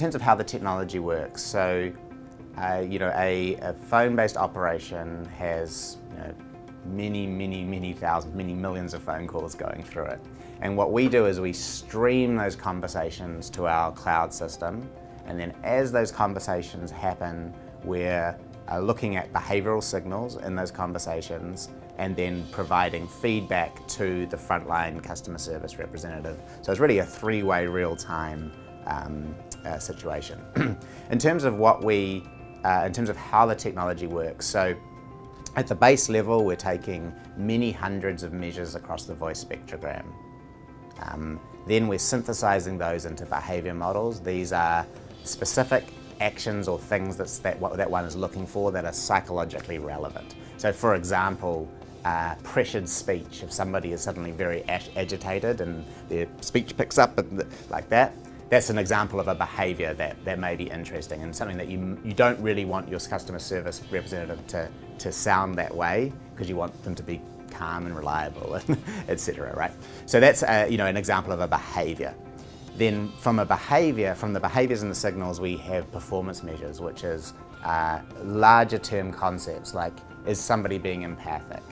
terms of how the technology works, so a phone-based operation has many thousands, many millions of phone calls going through it. And what we do is we stream those conversations to our cloud system, and then as those conversations happen, we're looking at behavioral signals in those conversations and then providing feedback to the frontline customer service representative. So it's really a three-way real-time situation. In terms of how the technology works, so at the base level, we're taking many hundreds of measures across the voice spectrogram. Then we're synthesizing those into behavior models. These are specific actions or things that one is looking for that are psychologically relevant. So for example, pressured speech, if somebody is suddenly very agitated and their speech picks up like that, that's an example of a behavior that may be interesting and something that you don't really want your customer service representative to sound that way, because you want them to be calm and reliable, etc. Right? So that's an example of a behavior. Then from the behaviors and the signals, we have performance measures, which is larger term concepts like, is somebody being empathic?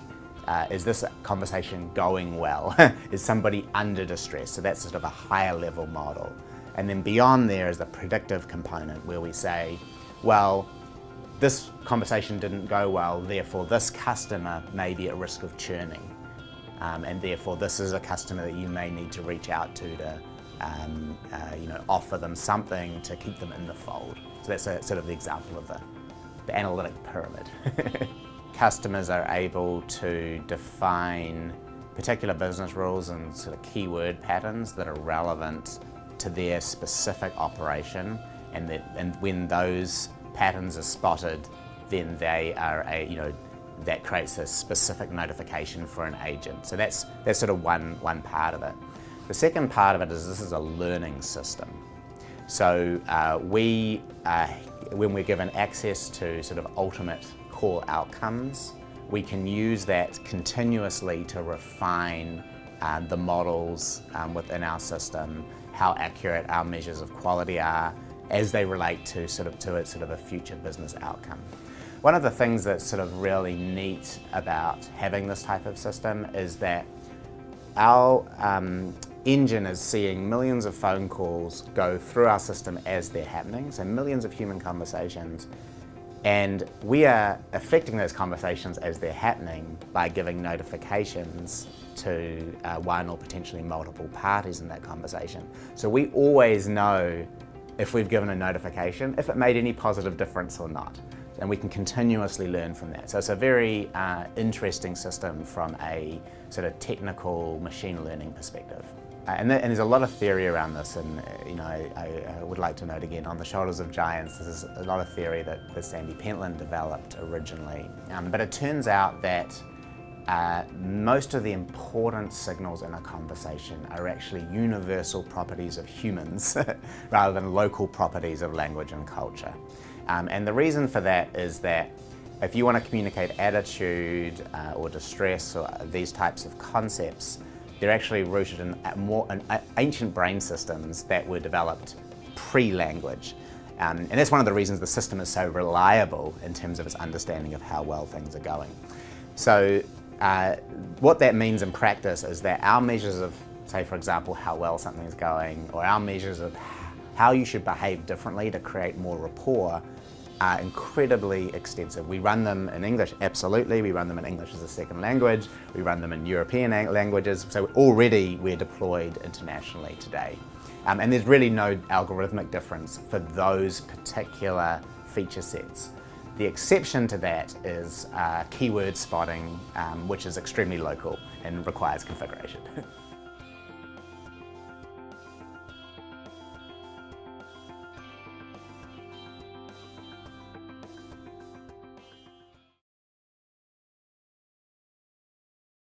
Is this conversation going well? Is somebody under distress? So that's sort of a higher level model. And then beyond there is the predictive component, where we say, well, this conversation didn't go well, therefore this customer may be at risk of churning. And therefore this is a customer that you may need to reach out to offer them something to keep them in the fold. So that's sort of the example of the analytic pyramid. Customers are able to define particular business rules and sort of keyword patterns that are relevant to their specific operation, and when those patterns are spotted, then they are that creates a specific notification for an agent. So that's sort of one part of it. The second part of it is this is a learning system. So when we're given access to sort of ultimate core outcomes, we can use that continuously to refine the models within our system, how accurate our measures of quality are as they relate to a future business outcome. One of the things that's sort of really neat about having this type of system is that our engine is seeing millions of phone calls go through our system as they're happening, so millions of human conversations, and we are affecting those conversations as they're happening by giving notifications to one or potentially multiple parties in that conversation. So we always know if we've given a notification, if it made any positive difference or not. And we can continuously learn from that. So it's a very interesting system from a sort of technical machine learning perspective. And there's a lot of theory around this, and I would like to note again, on the shoulders of giants, this is a lot of theory that Sandy Pentland developed originally. But it turns out that most of the important signals in a conversation are actually universal properties of humans rather than local properties of language and culture. And the reason for that is that if you want to communicate attitude or distress or these types of concepts, they're actually rooted in ancient brain systems that were developed pre-language. And that's one of the reasons the system is so reliable in terms of its understanding of how well things are going. So what that means in practice is that our measures of, say for example, how well something is going, or our measures of how you should behave differently to create more rapport, are incredibly extensive. We run them in English, absolutely. We run them in English as a second language. We run them in European languages. So already we're deployed internationally today. And there's really no algorithmic difference for those particular feature sets. The exception to that is keyword spotting, which is extremely local and requires configuration.